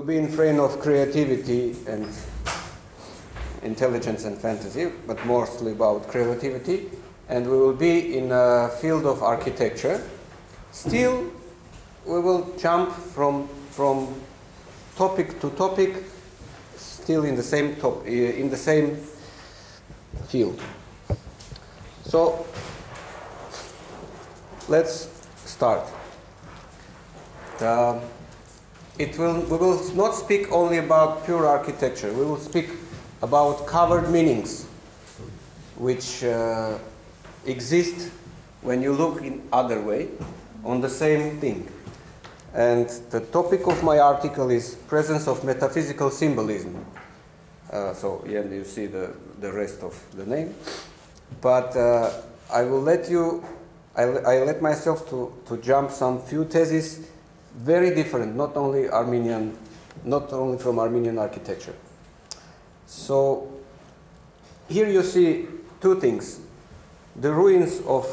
be in frame of creativity and intelligence and fantasy, but mostly about creativity, and we will be in a field of architecture. Still, we will jump from topic to topic, still in the same field. So let's start. We will not speak only about pure architecture. We will speak about covered meanings, which exist when you look in other way on the same thing. And the topic of my article is presence of metaphysical symbolism. So yeah, you see the rest of the name. But I will let you, I let myself to jump some few theses, very different, not only from Armenian architecture. So here you see two things. The ruins of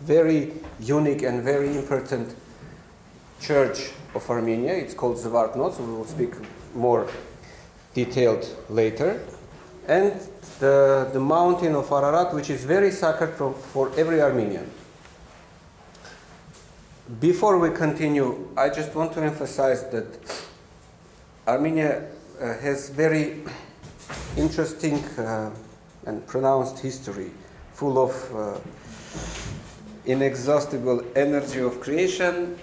very unique and very important church of Armenia. It's called Zvartnots. We will speak more detailed later. And the mountain of Ararat, which is very sacred for every Armenian. Before we continue, I just want to emphasize that Armenia has very interesting and pronounced history, full of inexhaustible energy of creation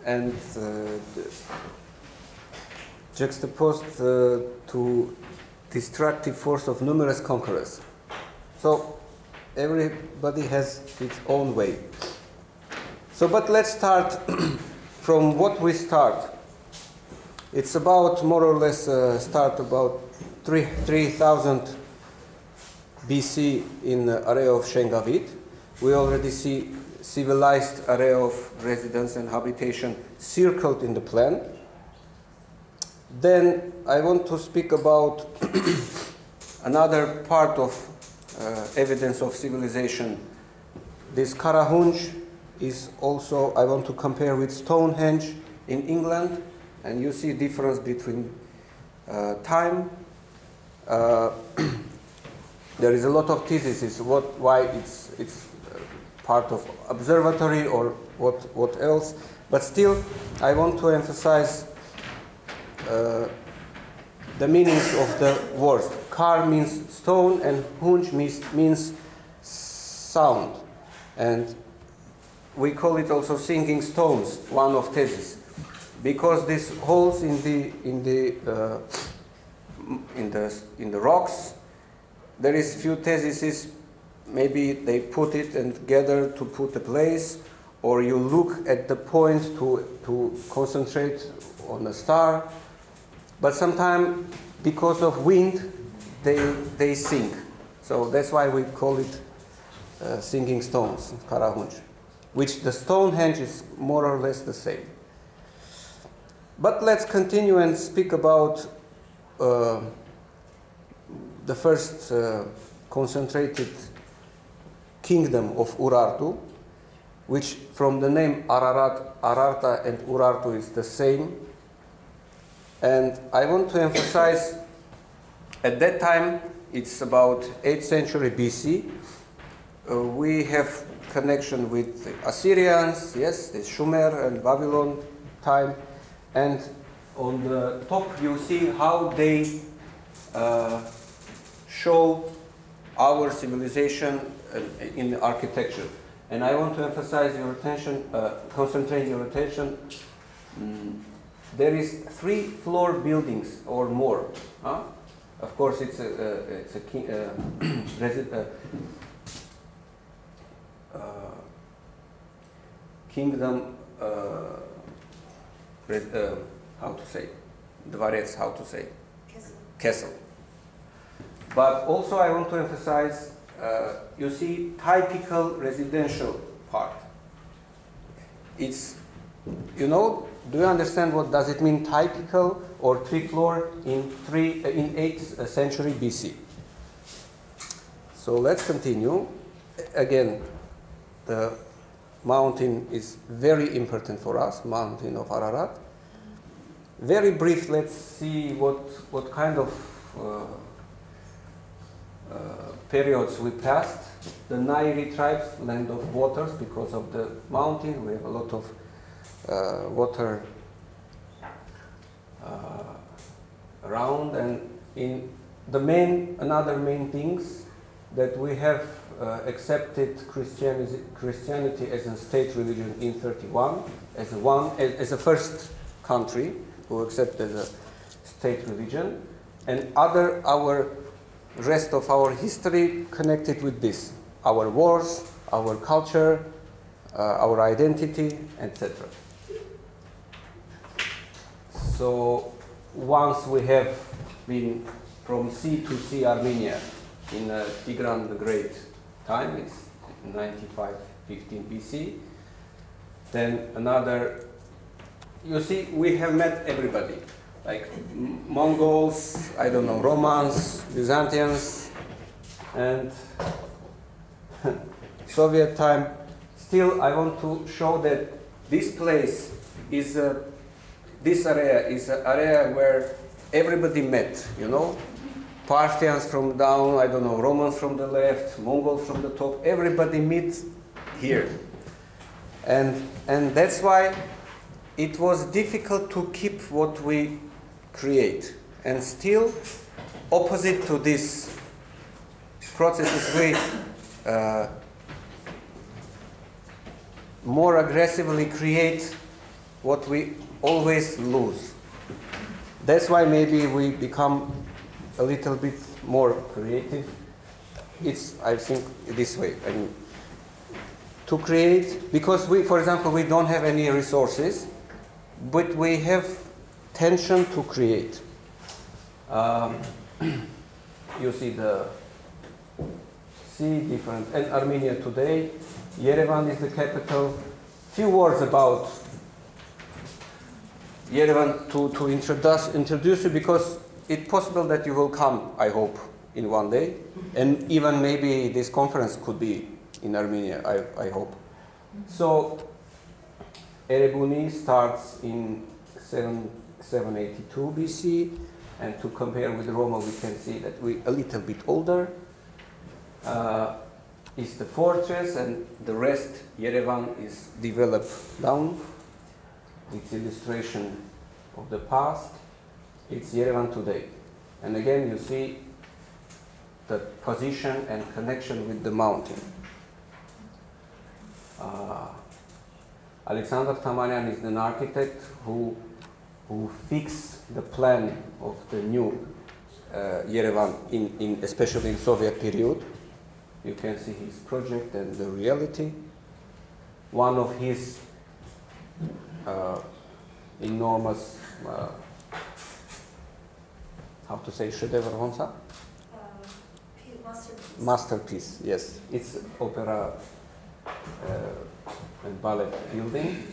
and juxtaposed to destructive force of numerous conquerors. So everybody has its own way. So, but let's start from what we start. It's about more or less start about 3000 BC in the area of Shengavit. We already see civilized area of residence and habitation circled in the plan. Then I want to speak about another part of evidence of civilization. This Carahunge is also, I want to compare with Stonehenge in England, and you see difference between time. There is a lot of theses why it's part of observatory or what else, but still I want to emphasize the meanings of the words. Kar means stone and hunge means sound, and we call it also singing stones, one of theses, because these holes in the rocks, there is few theses. Maybe they put it and together to put a place, or you look at the point to concentrate on a star. But sometimes, because of wind, they sink. So that's why we call it singing stones, Carahunge, which the Stonehenge is more or less the same. But let's continue and speak about the first concentrated kingdom of Urartu, which from the name Ararat, Ararta and Urartu is the same. And I want to emphasize, at that time, it's about 8th century BC. We have connection with the Assyrians, yes, the Sumer and Babylon time. And on the top you see how they show our civilization in the architecture. And I want to emphasize your attention, concentrate your attention. There is 3-floor buildings or more. Of course, it's a kingdom. How to say? Dvarets, how to say? Castle. But also, I want to emphasize. You see, typical residential part. It's, you know, do you understand what does it mean typical or 3-floor in 8th century BC? So let's continue. Again, the mountain is very important for us, mountain of Ararat. very brief, let's see what kind of periods we passed. The Nairi tribes, land of waters, because of the mountain, we have a lot of water around, and in the another main things that we have accepted Christianity as a state religion in 1931, as a first country who accepted a state religion, and our rest of our history connected with this, our wars, our culture, our identity, etc. So once we have been from sea to sea Armenia in Tigran the Great time, it's 95-15 BC, then another, you see, we have met everybody, like Mongols, I don't know, Romans, Byzantines, and Soviet time. Still, I want to show that this place is this area is an area where everybody met, you know, Parthians from down, I don't know, Romans from the left, Mongols from the top, everybody meets here. And that's why it was difficult to keep what we create. And still, opposite to this processes, we more aggressively create what we always lose. That's why maybe we become a little bit more creative. It's, I think, this way. I mean, to create, because we, for example, we don't have any resources, but we have tension to create. You see the sea different, and Armenia today. Yerevan is the capital. Few words about Yerevan to introduce you, because it's possible that you will come, I hope, in one day, and even maybe this conference could be in Armenia, I hope. So Erebuni starts in 782 BC, and to compare with Roma, we can see that we're a little bit older. Is the fortress, and the rest, Yerevan, is developed down. It's illustration of the past. It's Yerevan today. And again, you see the position and connection with the mountain. Alexander Tamaryan is an architect who fixed the plan of the new Yerevan, especially in Soviet period. You can see his project and the reality. One of his enormous, how to say, chef-d'œuvre, masterpiece. Masterpiece, yes. It's opera and ballet building.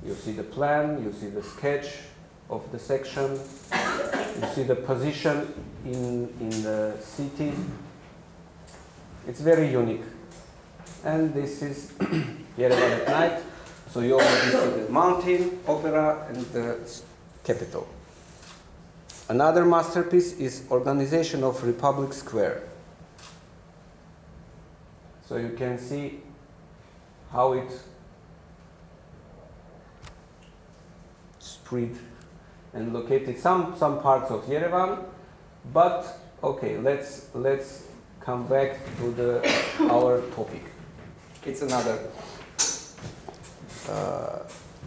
You see the plan, you see the sketch of the section, you see the position in the city. It's very unique. And this is Yerevan at night. So you already see the mountain, opera, and the capital. Another masterpiece is organization of Republic Square. So you can see how it spread and located some parts of Yerevan, but okay, let's come back to our topic. It's another.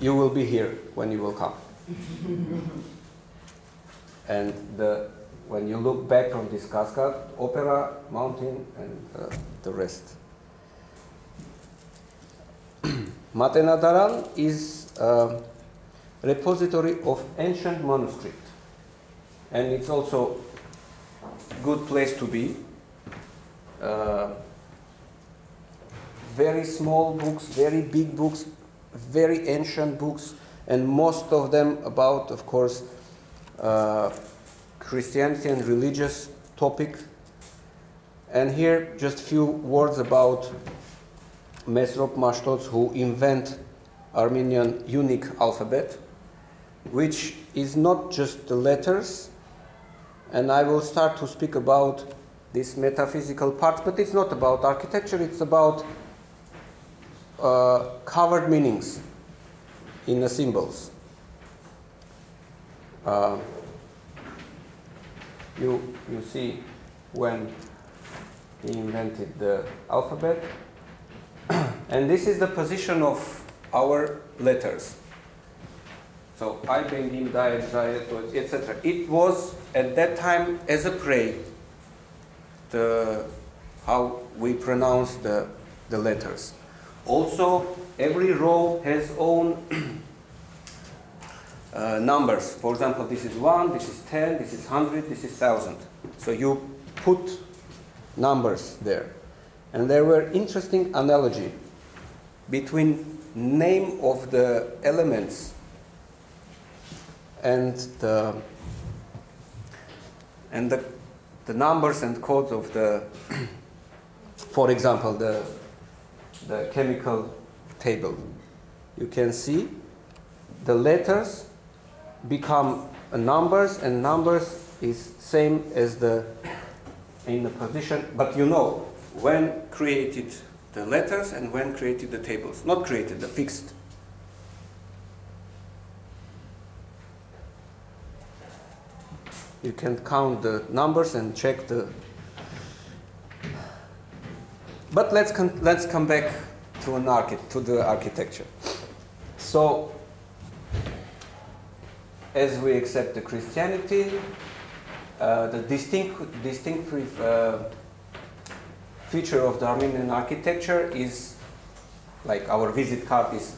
You will be here when you will come. And when you look back from this cascade, opera, mountain, and the rest. Matenadaran is a repository of ancient manuscript, and it's also a good place to be. Very small books, very big books, very ancient books, and most of them about, of course, Christianity and religious topic. And here, just few words about Mesrop Mashtots, who invent Armenian unique alphabet. which is not just the letters, and I will start to speak about this metaphysical part, but it's not about architecture, it's about covered meanings in the symbols. You see when he invented the alphabet, and this is the position of our letters. So I, Bengin, Daet, Zayet, etc. It was at that time as a prey, how we pronounce the letters. Also, every row has own numbers. For example, this is 1, this is 10, this is 100, this is 1000. So you put numbers there. And there were interesting analogy between name of the elements and the numbers and codes of the, for example, the chemical table. You can see the letters become numbers, and numbers is same as in the position, but you know when created the letters and when created the tables. Not created, the fixed. You can count the numbers and check the. But let's come back to the architecture. So, as we accept the Christianity, the distinctive feature of the Armenian architecture is, like our visit card is,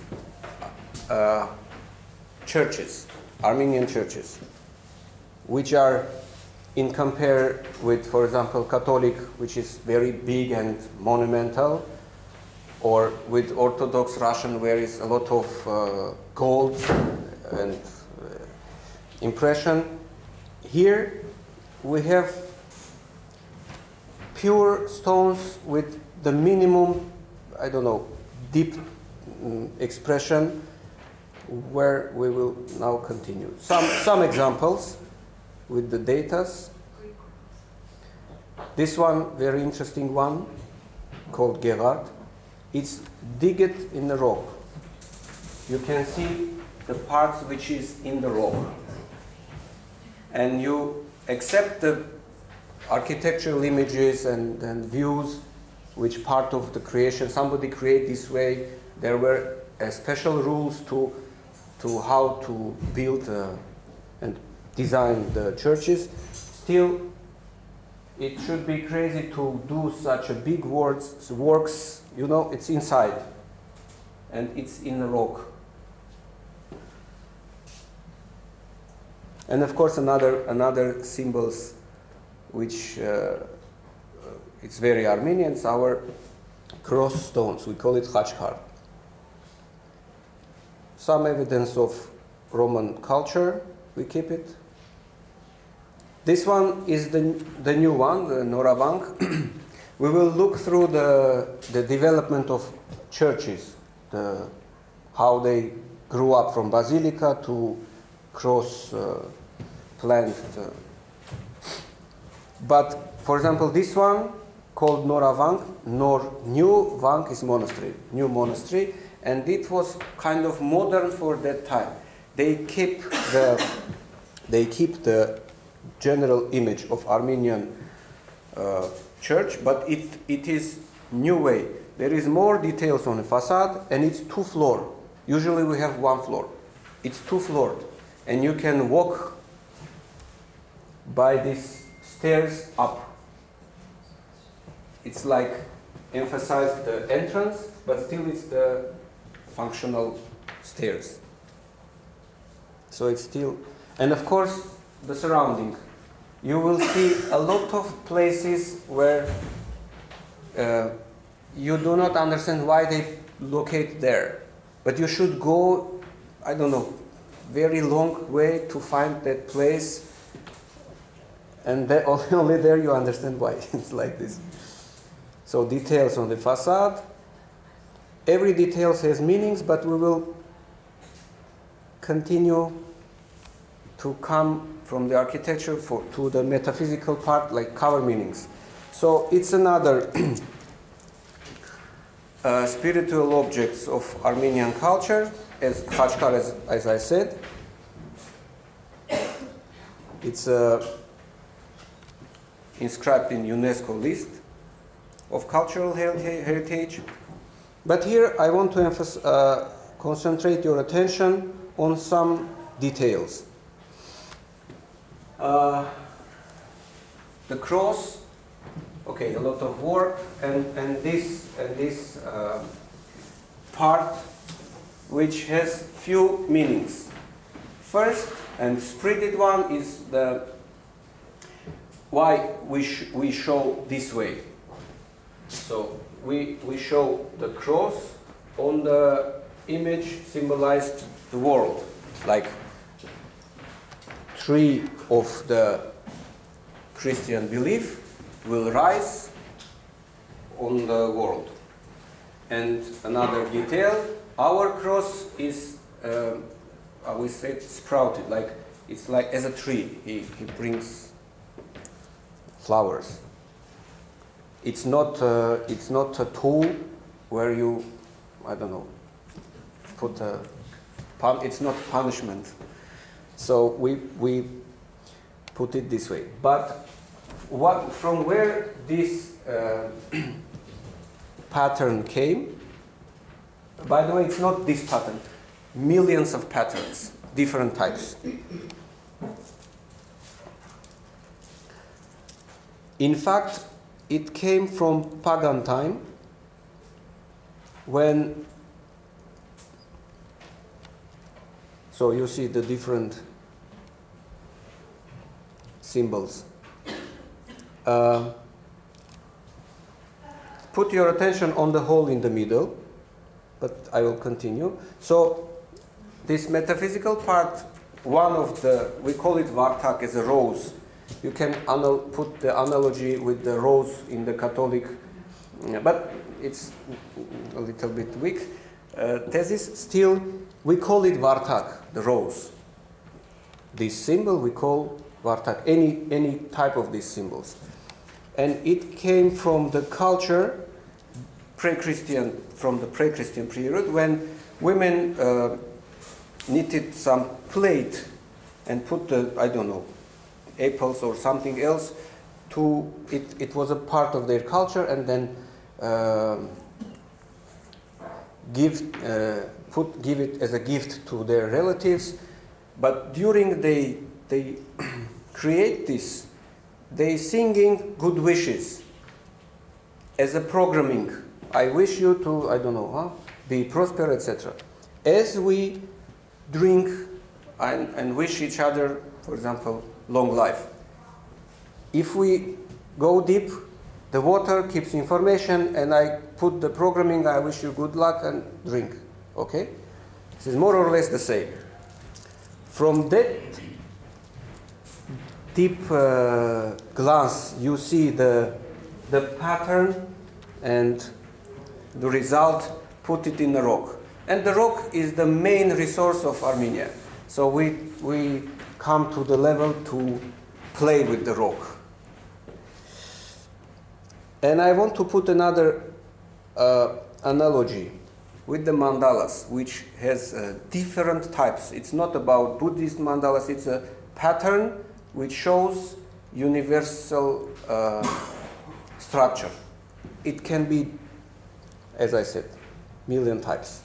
churches, Armenian churches, which are in compare with, for example, Catholic, which is very big and monumental, or with Orthodox Russian, where is a lot of gold and impression. Here we have pure stones with the minimum, I don't know, deep expression, where we will now continue. Some examples with the datas. This one, very interesting one, called Gerard. It's digged in the rock. You can see the parts which is in the rock. And you accept the architectural images and views, which part of the creation, somebody create this way. There were special rules to how to build and design the churches. Still, it should be crazy to do such a big works, you know, it's inside and it's in the rock. And of course another symbols which it's very Armenian, it's our cross stones, we call it khachkar. Some evidence of Roman culture, we keep it. This one is the new one, the Noravang. We will look through the development of churches, how they grew up from basilica to cross planned. But for example, this one called Noravang, New Vang is monastery, new monastery, and it was kind of modern for that time. They keep the general image of Armenian church, but it is new way. There is more details on the facade, and it's 2 floors. Usually we have 1 floor. It's 2 floors, and you can walk by these stairs up. It's like emphasize the entrance, but still it's the functional stairs. So it's still, and of course the surrounding. You will see a lot of places where you do not understand why they locate there, but you should go, I don't know, very long way to find that place, and only there you understand why it's like this. So details on the facade. Every detail has meanings, but we will continue to come from the architecture to the metaphysical part, like cover meanings. So it's another spiritual objects of Armenian culture, as Khachkar, as I said. It's inscribed in UNESCO list of cultural heritage. But here I want to concentrate your attention on some details. The cross, okay, a lot of work, and this part which has few meanings. First, and spreaded one, is the why we show this way. So we show the cross on the image symbolized the world, like tree of the Christian belief will rise on the world. And another detail, our cross is, I would say, sprouted, like it's like as a tree. He brings flowers. It's not a tool where you, I don't know, put a it's not punishment. So we put it this way. But from where this pattern came? By the way, it's not this pattern. Millions of patterns, different types. In fact, it came from pagan time, when, so you see the different symbols. Put your attention on the hole in the middle, but I will continue. So this metaphysical part, one of the, we call it Vartak, as a rose. You can put the analogy with the rose in the Catholic, but it's a little bit weak thesis. Still, we call it Vartak, the rose. This symbol we call Vartak, any type of these symbols. And it came from the culture, pre-Christian, from the pre-Christian period, when women knitted some plate and put the, I don't know, apples or something else to it. It was a part of their culture, and then give it as a gift to their relatives. But during they create this, they singing good wishes as a programming. I wish you to, I don't know, be prosper, etc. As we drink and wish each other, for example, long life. If we go deep, the water keeps information, and I put the programming, I wish you good luck, and drink. Okay? This is more or less the same. From that deep glance, you see the pattern and the result, put it in a rock. And the rock is the main resource of Armenia. So we come to the level to play with the rock. And I want to put another analogy with the mandalas, which has different types. It's not about Buddhist mandalas, it's a pattern which shows universal structure. It can be, as I said, million types,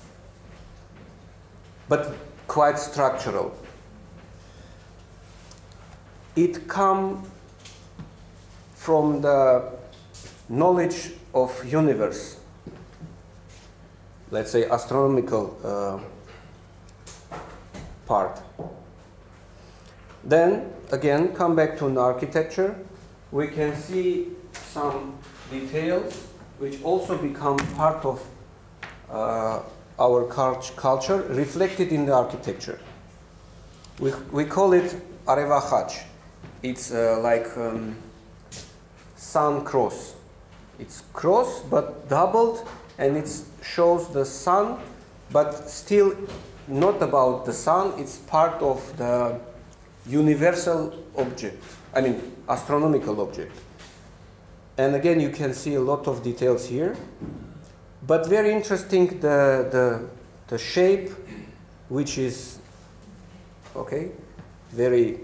but quite structural. It comes from the knowledge of universe, let's say astronomical part. Then again, come back to an architecture. We can see some details which also become part of our culture, reflected in the architecture. We call it arevachach. It's like sun cross. It's cross but doubled, and it shows the sun, but still not about the sun. It's part of the universal object, I mean astronomical object. And again, you can see a lot of details here. But very interesting, the shape, which is, okay, very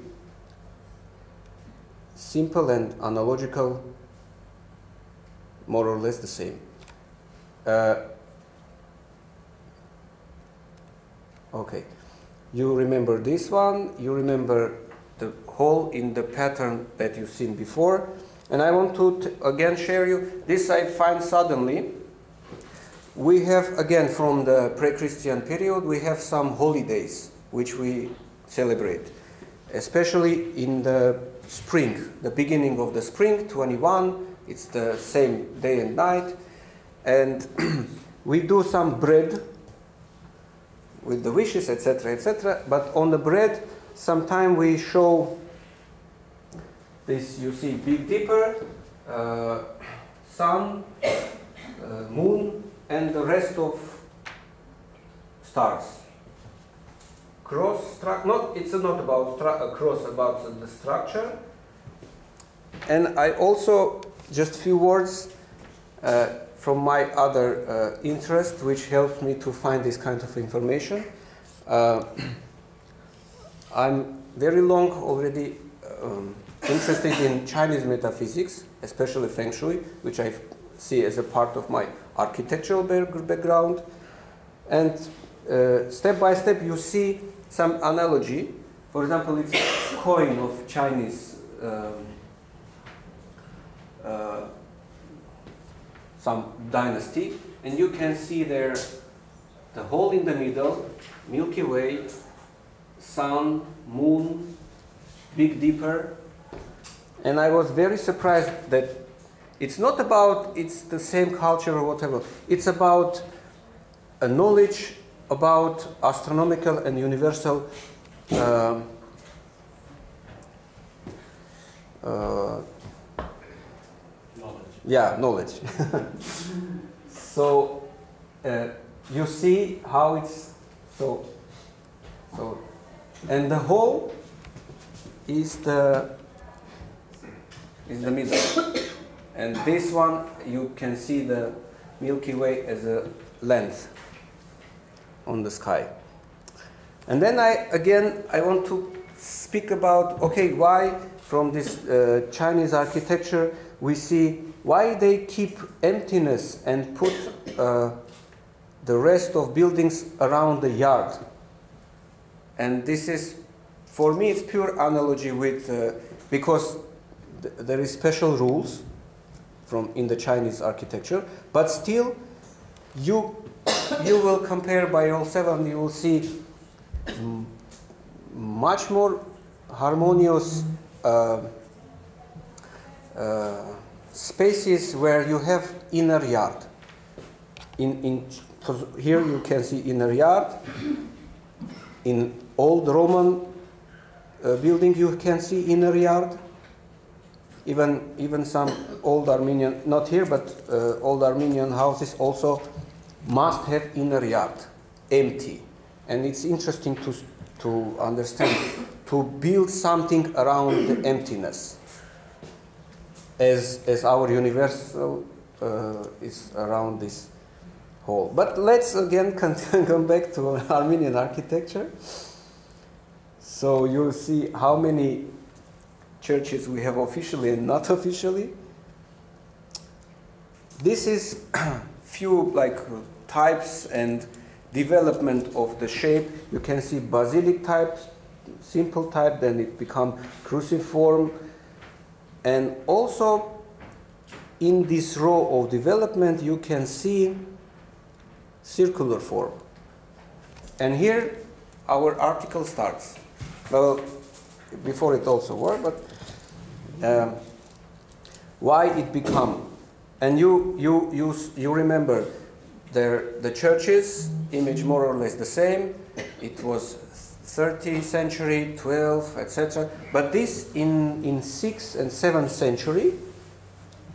simple and analogical, more or less the same. Okay, you remember this one, you remember the hole in the pattern that you've seen before. And I want to again share you, this I find suddenly. We have, again, from the pre-Christian period, we have some holidays which we celebrate, especially in the spring, the beginning of the spring, 21, it's the same day and night, and we do some bread with the wishes, etc., etc., but on the bread, sometimes we show this, you see, Big Dipper, sun, moon, and the rest of stars. Cross, it's not about cross, about the structure. And I also, just a few words from my other interest, which helped me to find this kind of information. I'm very long already interested in Chinese metaphysics, especially Feng Shui, which I see as a part of my architectural background. And step by step you see some analogy. For example, it's a coin of Chinese some dynasty, and you can see there the hole in the middle, Milky Way, sun, moon, Big Dipper. And I was very surprised that it's not about it's the same culture or whatever. It's about a knowledge about astronomical and universal knowledge. So you see how it's so, and the whole is the middle. And this one, you can see the Milky Way as a length on the sky. And then I want to speak about, okay, why from this Chinese architecture we see why they keep emptiness and put the rest of buildings around the yard. And this is, for me, it's pure analogy with, because there is special rules in the Chinese architecture, but still you will compare by all seven, you will see much more harmonious spaces where you have inner yard. Here you can see inner yard. In old Roman building you can see inner yard. Even some old Armenian, not here, but old Armenian houses also must have inner yard, empty. And it's interesting to understand, to build something around the emptiness, as our universal is around this whole. But let's again come back to Armenian architecture. So you'll see how many churches we have officially and not officially. This is few types and development of the shape. You can see basilic type, simple type, then it become cruciform. And also in this row of development you can see circular form. And here our article starts. Well, before it also worked, but why it become? And you remember the churches, image more or less the same. It was 13th century, 12th, etc. But this in 6th and 7th century,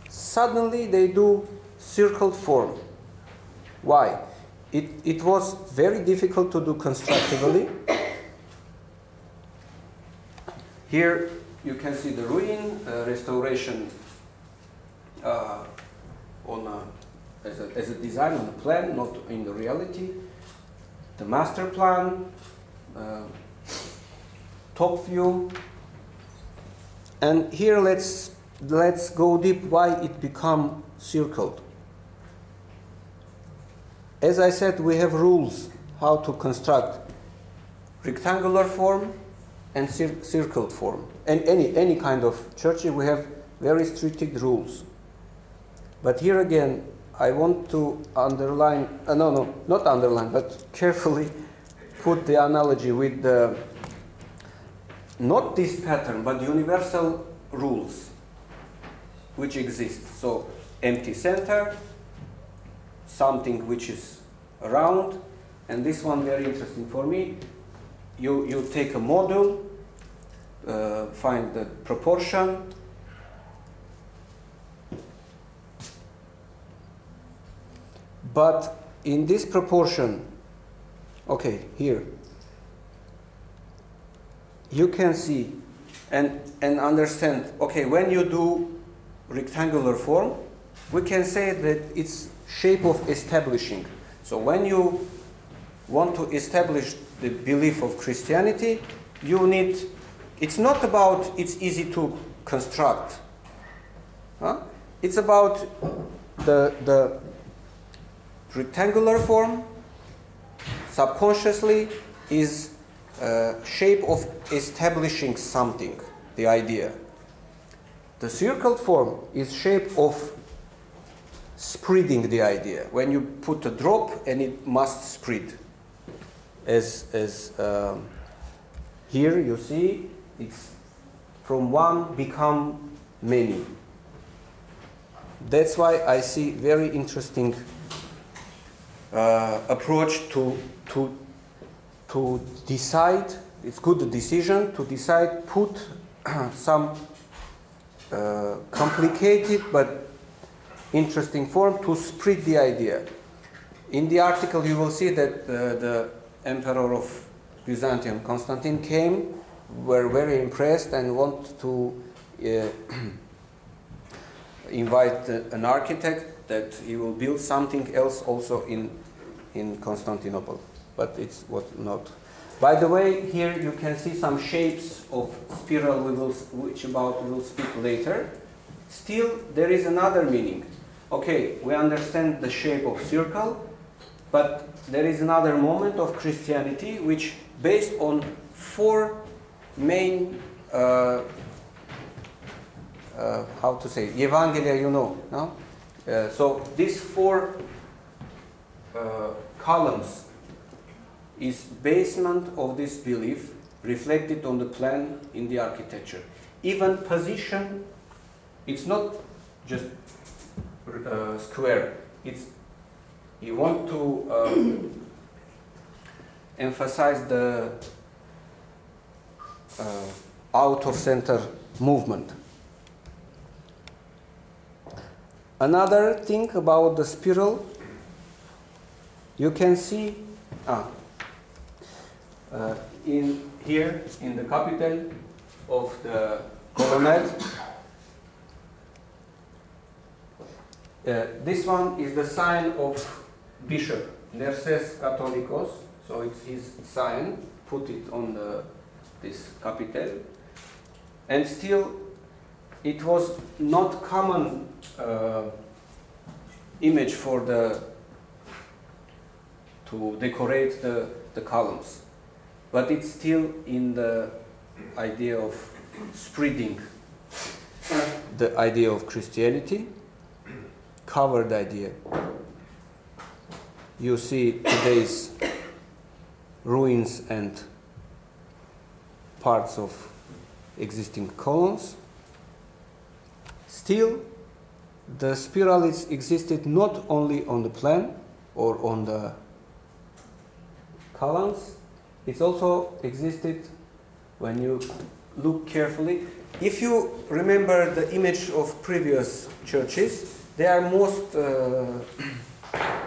suddenly they do circled form. Why? It was very difficult to do constructively. Here you can see the ruin, restoration as a design on a plan, not in the reality. The master plan, top view, and here let's go deep why it become circled. As I said, we have rules how to construct rectangular form and circled form, and any kind of church we have very strict rules. But here again, I want to underline, not underline, but carefully put the analogy with the, not this pattern, but universal rules which exist. So empty center, something which is round, and this one very interesting for me. You take a module, find the proportion, but in this proportion, okay, here, you can see and understand, okay, when you do rectangular form, we can say that it's shape of establishing. So when you want to establish the belief of Christianity, you need, it's not about it's easy to construct. Huh? It's about the rectangular form subconsciously is shape of establishing something, the idea. The circled form is shape of spreading the idea. When you put a drop and it must spread. As here you see, it's from one become many. That's why I see very interesting approach to decide. It's good decision to decide, put some complicated but interesting form to spread the idea. In the article you will see that the Emperor of Byzantium, Constantine, came, were very impressed and want to invite an architect that he will build something else also in Constantinople, but it's what not. By the way, here you can see some shapes of spiral we will speak later. Still, there is another meaning. Okay, we understand the shape of circle, but there is another moment of Christianity which based on four main how to say, Evangelia, you know, no? So these four columns is basement of this belief reflected on the plan in the architecture. Even position, it's not just square. It's, you want to emphasize the out of center movement. Another thing about the spiral, you can see in here in the capital of the colonnade. This one is the sign of bishop, Nerses Catholicos, so it's his sign, put it on this capital. And still, it was not common image for to decorate the columns, but it's still in the idea of spreading the idea of Christianity, covered idea. You see today's ruins and parts of existing columns. Still, the spiral existed not only on the plan or on the columns, it also existed when you look carefully. If you remember the image of previous churches, they are most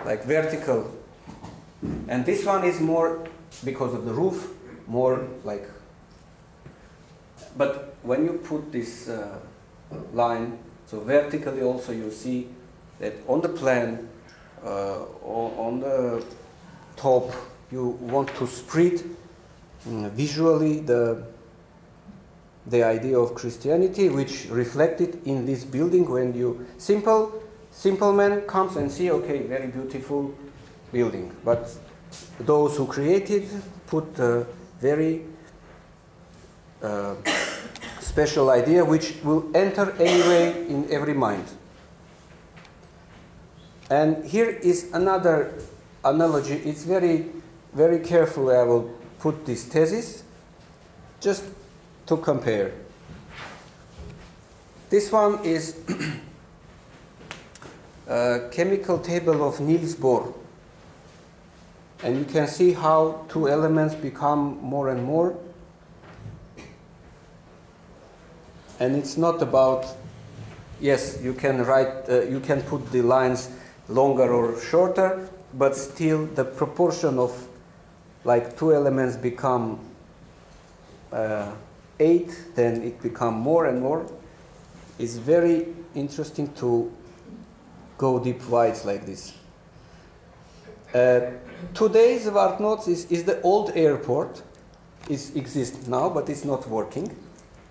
like vertical, and this one is more, because of the roof, more like but when you put this line, so vertically also you see that on the plan, on the top, you want to spread visually the idea of Christianity, which reflected in this building. When you simple man comes and see, okay, very beautiful building, but those who created put a very special idea which will enter anyway in every mind. And here is another analogy. It's very, very carefully I will put this thesis just to compare. This one is a chemical table of Niels Bohr. And you can see how two elements become more and more. And it's not about, yes, you can write, you can put the lines longer or shorter, but still the proportion of like two elements become 8, then it become more and more. It's very interesting to go deep wides like this. Today's Wartnots is the old airport. It exists now, but it's not working.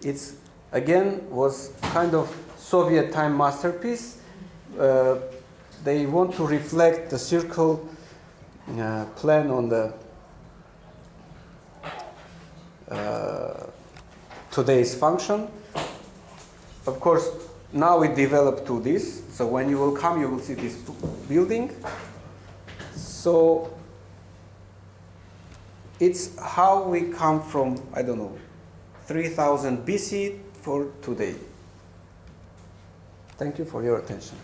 It's again was kind of Soviet time masterpiece. They want to reflect the circle plan on the today's function. Of course, now it developed to this. So when you will come, you will see this building. So it's how we come from, I don't know, 3000 BC for today. Thank you for your attention.